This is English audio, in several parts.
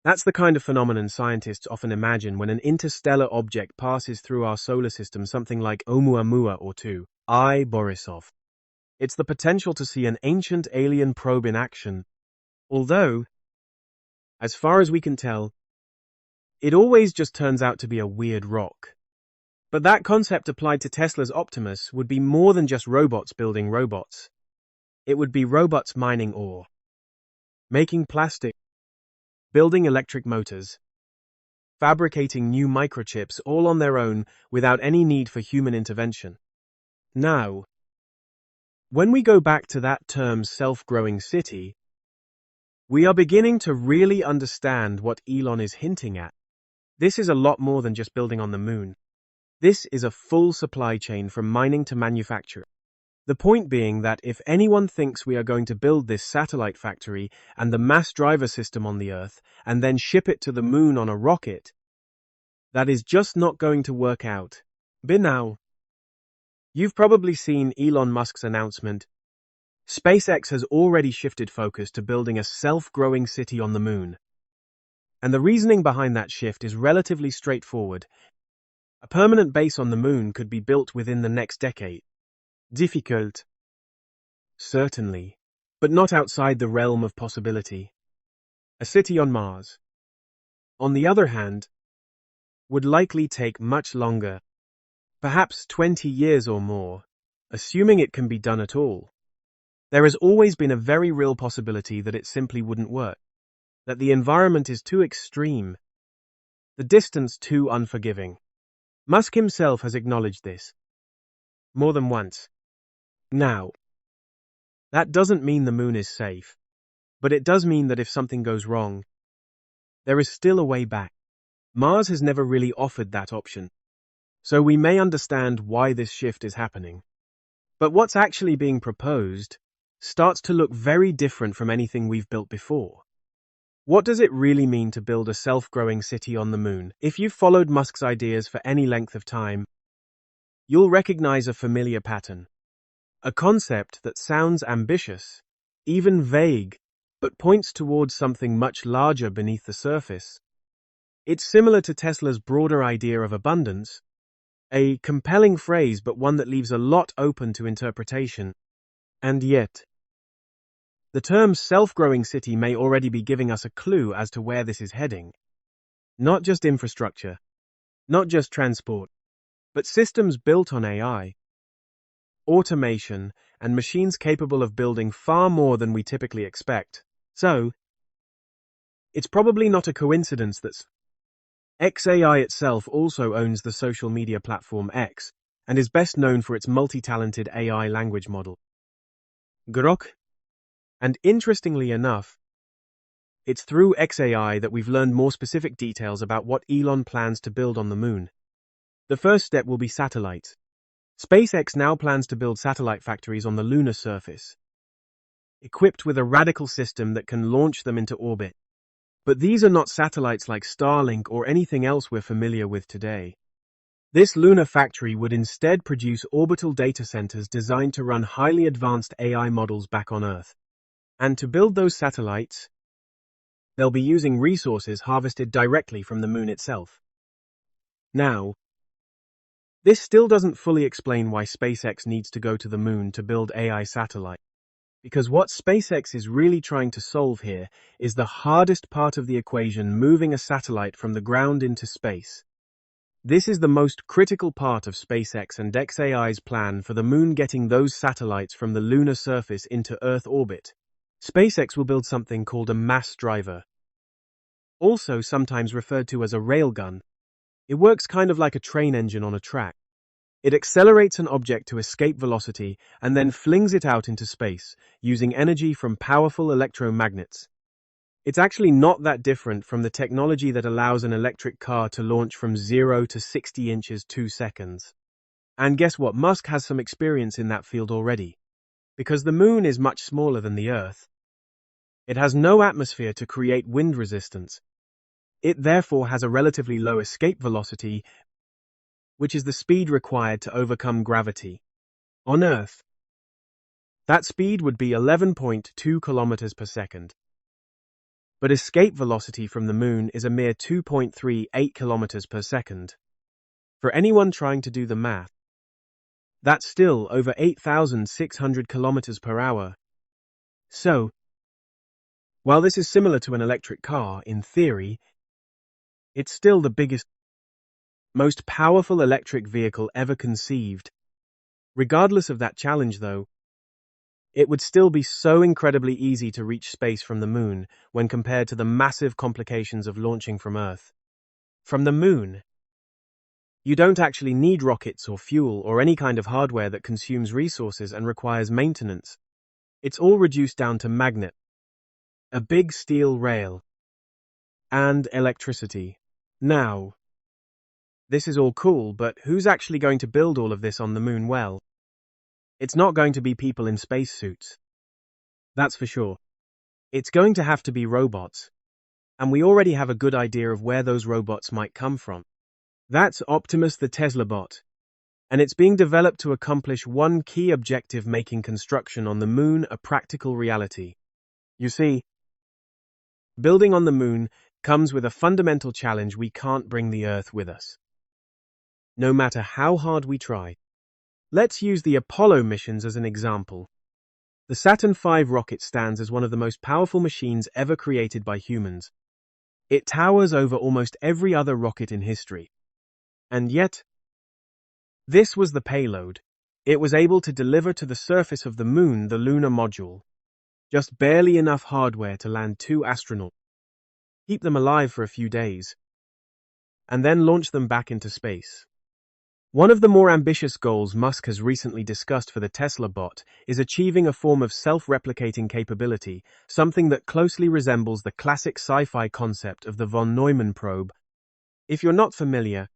That's the kind of phenomenon scientists often imagine when an interstellar object passes through our solar system, something like Oumuamua or 2I Borisov. It's the potential to see an ancient alien probe in action, although, as far as we can tell, it always just turns out to be a weird rock. But that concept applied to Tesla's Optimus would be more than just robots building robots. It would be robots mining ore, making plastic, building electric motors, fabricating new microchips all on their own without any need for human intervention. Now, when we go back to that term self-growing city, we are beginning to really understand what Elon is hinting at. This is a lot more than just building on the moon. This is a full supply chain from mining to manufacture. The point being that if anyone thinks we are going to build this satellite factory and the mass driver system on the Earth and then ship it to the moon on a rocket, that is just not going to work out. But now, you've probably seen Elon Musk's announcement. SpaceX has already shifted focus to building a self-growing city on the moon. And the reasoning behind that shift is relatively straightforward. A permanent base on the moon could be built within the next decade. Difficult, certainly, but not outside the realm of possibility. A city on Mars, on the other hand, would likely take much longer, perhaps 20 years or more, assuming it can be done at all. There has always been a very real possibility that it simply wouldn't work, that the environment is too extreme, the distance too unforgiving. Musk himself has acknowledged this more than once. Now, that doesn't mean the moon is safe, but it does mean that if something goes wrong, there is still a way back. Mars has never really offered that option, so we may understand why this shift is happening. But what's actually being proposed starts to look very different from anything we've built before. What does it really mean to build a self-growing city on the moon? If you've followed Musk's ideas for any length of time, you'll recognize a familiar pattern. A concept that sounds ambitious, even vague, but points towards something much larger beneath the surface. It's similar to Tesla's broader idea of abundance, a compelling phrase but one that leaves a lot open to interpretation. And yet, the term self-growing city may already be giving us a clue as to where this is heading. Not just infrastructure, not just transport, but systems built on AI, automation, and machines capable of building far more than we typically expect. So, it's probably not a coincidence that xAI itself also owns the social media platform X and is best known for its multi-talented AI language model, Grok. And interestingly enough, it's through xAI that we've learned more specific details about what Elon plans to build on the moon. The first step will be satellites. SpaceX now plans to build satellite factories on the lunar surface, equipped with a radical system that can launch them into orbit. But these are not satellites like Starlink or anything else we're familiar with today. This lunar factory would instead produce orbital data centers designed to run highly advanced AI models back on Earth. And to build those satellites, they'll be using resources harvested directly from the moon itself. Now, this still doesn't fully explain why SpaceX needs to go to the moon to build AI satellites, because what SpaceX is really trying to solve here is the hardest part of the equation, moving a satellite from the ground into space. This is the most critical part of SpaceX and xAI's plan for the moon, getting those satellites from the lunar surface into Earth orbit. SpaceX will build something called a mass driver, also sometimes referred to as a railgun. It works kind of like a train engine on a track. It accelerates an object to escape velocity and then flings it out into space, using energy from powerful electromagnets. It's actually not that different from the technology that allows an electric car to launch from 0 to 60 inches 2 seconds. And guess what? Musk has some experience in that field already. Because the moon is much smaller than the Earth, it has no atmosphere to create wind resistance. It therefore has a relatively low escape velocity, which is the speed required to overcome gravity. On Earth, that speed would be 11.2 kilometers per second. but escape velocity from the moon is a mere 2.38 kilometers per second. For anyone trying to do the math, that's still over 8,600 kilometers per hour. So, while this is similar to an electric car in theory, it's still the biggest, most powerful electric vehicle ever conceived. Regardless of that challenge, though, it would still be so incredibly easy to reach space from the moon when compared to the massive complications of launching from Earth. From the moon, you don't actually need rockets or fuel or any kind of hardware that consumes resources and requires maintenance. It's all reduced down to magnet, a big steel rail, and electricity. Now, this is all cool, but who's actually going to build all of this on the moon? Well, it's not going to be people in spacesuits. That's for sure. It's going to have to be robots. And we already have a good idea of where those robots might come from. That's Optimus, the Tesla bot. And it's being developed to accomplish one key objective, making construction on the moon a practical reality. You see, building on the moon comes with a fundamental challenge: we can't bring the Earth with us, no matter how hard we try. Let's use the Apollo missions as an example. The Saturn V rocket stands as one of the most powerful machines ever created by humans. It towers over almost every other rocket in history. And yet, this was the payload. It was able to deliver to the surface of the moon the Lunar module. Just barely enough hardware to land 2 astronauts, keep them alive for a few days, and then launch them back into space. One of the more ambitious goals Musk has recently discussed for the Tesla bot is achieving a form of self-replicating capability, something that closely resembles the classic sci-fi concept of the von Neumann probe. If you're not familiar,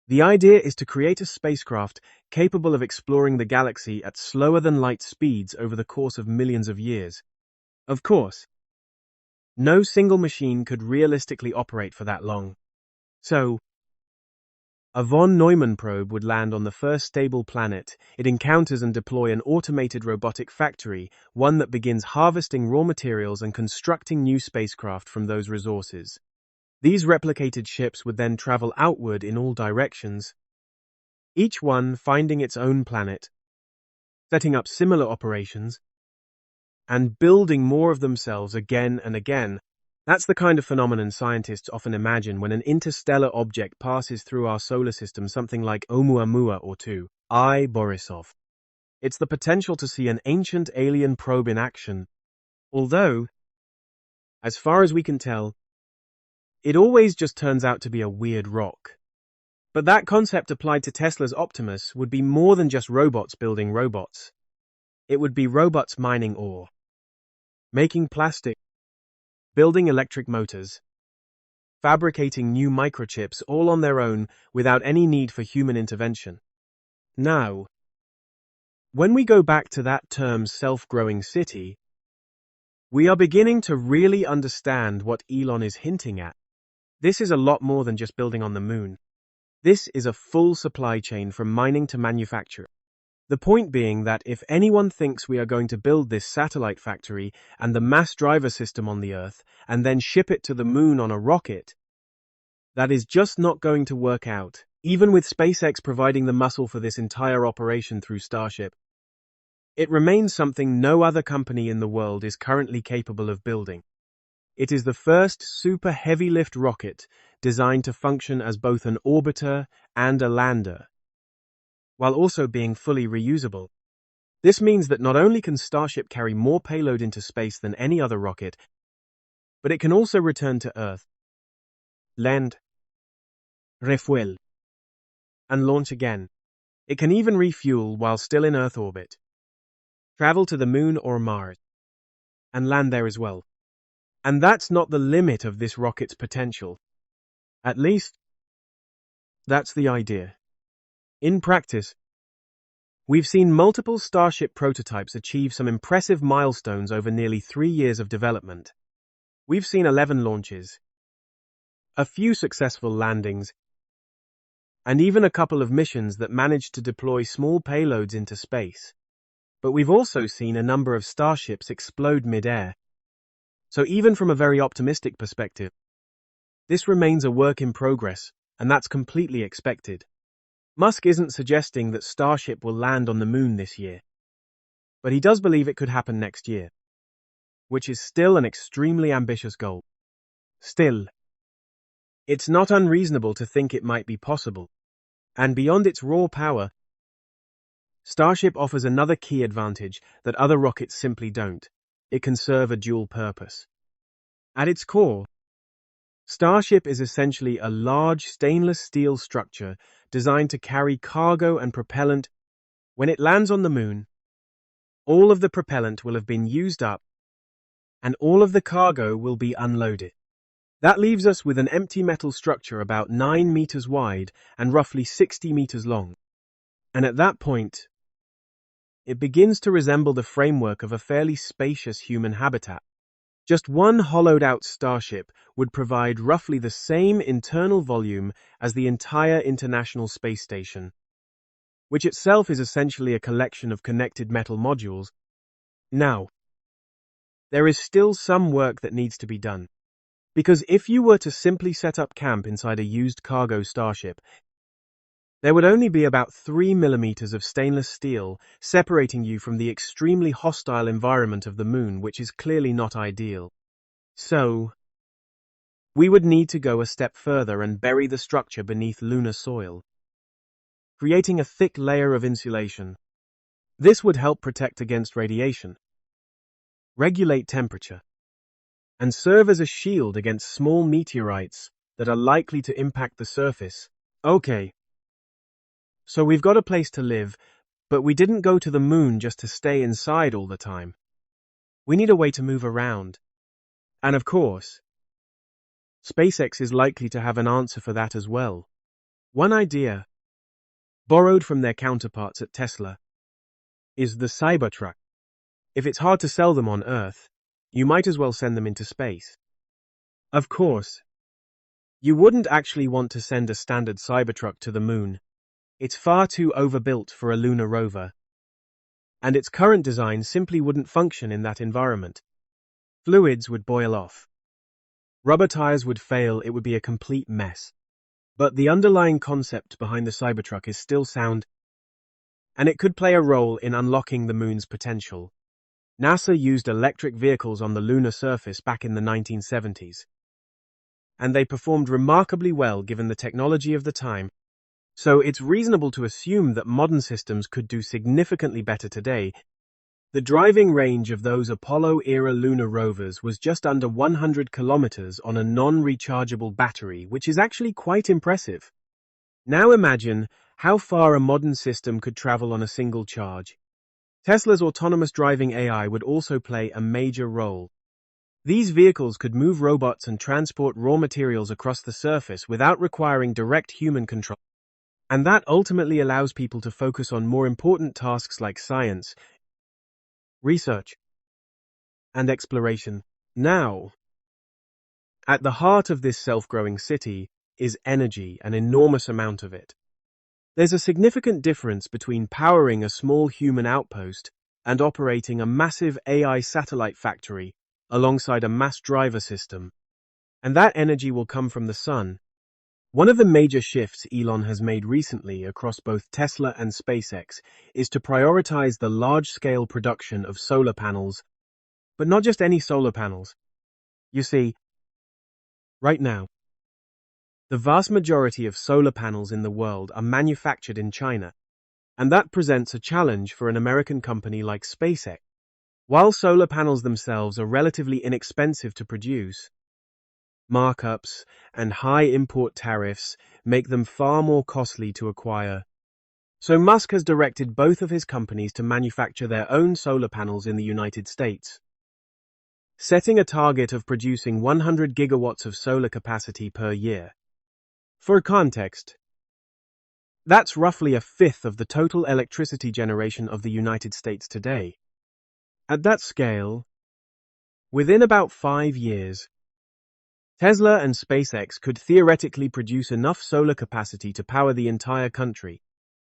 the idea is to create a spacecraft capable of exploring the galaxy at slower-than-light speeds over the course of millions of years. Of course, no single machine could realistically operate for that long. So, a von Neumann probe would land on the first stable planet it encounters and deploy an automated robotic factory, one that begins harvesting raw materials and constructing new spacecraft from those resources. These replicated ships would then travel outward in all directions, each one finding its own planet, setting up similar operations, and building more of themselves again and again. That's the kind of phenomenon scientists often imagine when an interstellar object passes through our solar system, something like Oumuamua or 2I Borisov. It's the potential to see an ancient alien probe in action, although, as far as we can tell, it always just turns out to be a weird rock. But that concept applied to Tesla's Optimus would be more than just robots building robots. It would be robots mining ore, making plastic, building electric motors, fabricating new microchips, all on their own without any need for human intervention. Now, when we go back to that term self-growing city, we are beginning to really understand what Elon is hinting at. This is a lot more than just building on the moon. This is a full supply chain from mining to manufacture. The point being that if anyone thinks we are going to build this satellite factory and the mass driver system on the Earth and then ship it to the moon on a rocket, that is just not going to work out, even with SpaceX providing the muscle for this entire operation through Starship. It remains something no other company in the world is currently capable of building. It is the first super heavy-lift rocket designed to function as both an orbiter and a lander, while also being fully reusable. This means that not only can Starship carry more payload into space than any other rocket, but it can also return to Earth, land, refuel, and launch again. It can even refuel while still in Earth orbit, travel to the moon or Mars, and land there as well. And that's not the limit of this rocket's potential. At least, that's the idea. In practice, we've seen multiple Starship prototypes achieve some impressive milestones over nearly 3 years of development. We've seen 11 launches, a few successful landings, and even a couple of missions that managed to deploy small payloads into space. But we've also seen a number of Starships explode mid-air, So even from a very optimistic perspective, this remains a work in progress, and that's completely expected. Musk isn't suggesting that Starship will land on the moon this year, but he does believe it could happen next year, which is still an extremely ambitious goal. Still, it's not unreasonable to think it might be possible. And beyond its raw power, Starship offers another key advantage that other rockets simply don't. It can serve a dual purpose. At its core, Starship is essentially a large stainless steel structure designed to carry cargo and propellant. When it lands on the moon, all of the propellant will have been used up, and all of the cargo will be unloaded. That leaves us with an empty metal structure about 9 meters wide and roughly 60 meters long. And at that point, it begins to resemble the framework of a fairly spacious human habitat. Just one hollowed-out Starship would provide roughly the same internal volume as the entire International Space Station, which itself is essentially a collection of connected metal modules. Now, there is still some work that needs to be done. Because if you were to simply set up camp inside a used cargo Starship, there would only be about 3 millimeters of stainless steel separating you from the extremely hostile environment of the moon, which is clearly not ideal. So, we would need to go a step further and bury the structure beneath lunar soil, creating a thick layer of insulation. This would help protect against radiation, regulate temperature, and serve as a shield against small meteorites that are likely to impact the surface. Okay. So we've got a place to live, but we didn't go to the moon just to stay inside all the time. We need a way to move around. And of course, SpaceX is likely to have an answer for that as well. One idea, borrowed from their counterparts at Tesla, is the Cybertruck. If it's hard to sell them on Earth, you might as well send them into space. Of course, you wouldn't actually want to send a standard Cybertruck to the moon. It's far too overbuilt for a lunar rover, and its current design simply wouldn't function in that environment. Fluids would boil off. Rubber tires would fail, it would be a complete mess. But the underlying concept behind the Cybertruck is still sound, and it could play a role in unlocking the moon's potential. NASA used electric vehicles on the lunar surface back in the 1970s, and they performed remarkably well given the technology of the time. So it's reasonable to assume that modern systems could do significantly better today. The driving range of those Apollo-era lunar rovers was just under 100 kilometers on a non-rechargeable battery, which is actually quite impressive. Now imagine how far a modern system could travel on a single charge. Tesla's autonomous driving AI would also play a major role. These vehicles could move robots and transport raw materials across the surface without requiring direct human control. And that ultimately allows people to focus on more important tasks like science, research, and exploration. Now, at the heart of this self-growing city is energy, an enormous amount of it. There's a significant difference between powering a small human outpost and operating a massive AI satellite factory alongside a mass driver system. And that energy will come from the sun. One of the major shifts Elon has made recently across both Tesla and SpaceX is to prioritize the large-scale production of solar panels, but not just any solar panels. You see, right now, the vast majority of solar panels in the world are manufactured in China, and that presents a challenge for an American company like SpaceX. While solar panels themselves are relatively inexpensive to produce, markups and high import tariffs make them far more costly to acquire. So Musk has directed both of his companies to manufacture their own solar panels in the United States, setting a target of producing 100 gigawatts of solar capacity per year. For context, that's roughly a fifth of the total electricity generation of the United States today. At that scale, within about 5 years, Tesla and SpaceX could theoretically produce enough solar capacity to power the entire country.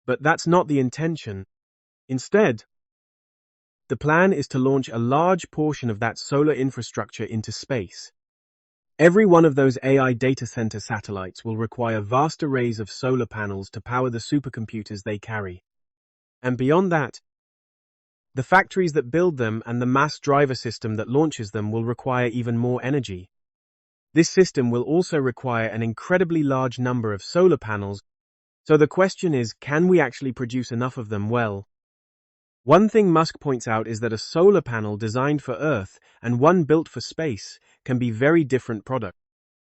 But that's not the intention. Instead, The plan is to launch a large portion of that solar infrastructure into space. Every one of those AI data center satellites will require vast arrays of solar panels to power the supercomputers they carry. And beyond that, the factories that build them and the mass driver system that launches them will require even more energy. This system will also require an incredibly large number of solar panels, so the question is, can we actually produce enough of them? Well, one thing Musk points out is that a solar panel designed for Earth and one built for space can be very different products.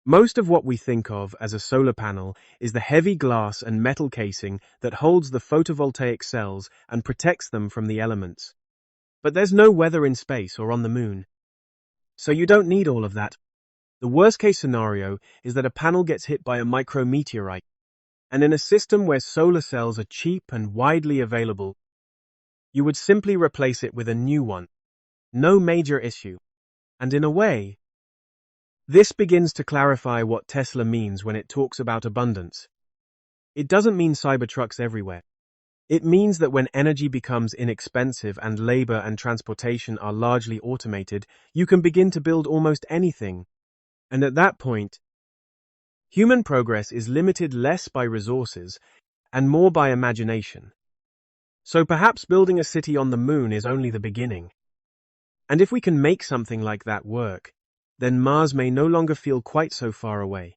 Most of what we think of as a solar panel is the heavy glass and metal casing that holds the photovoltaic cells and protects them from the elements. But there's no weather in space or on the moon, so you don't need all of that. The worst-case scenario is that a panel gets hit by a micrometeorite, and in a system where solar cells are cheap and widely available, you would simply replace it with a new one. No major issue. And in a way, this begins to clarify what Tesla means when it talks about abundance. It doesn't mean Cybertrucks everywhere. It means that when energy becomes inexpensive and labor and transportation are largely automated, you can begin to build almost anything. And at that point, human progress is limited less by resources and more by imagination. So perhaps building a city on the moon is only the beginning. And if we can make something like that work, then Mars may no longer feel quite so far away.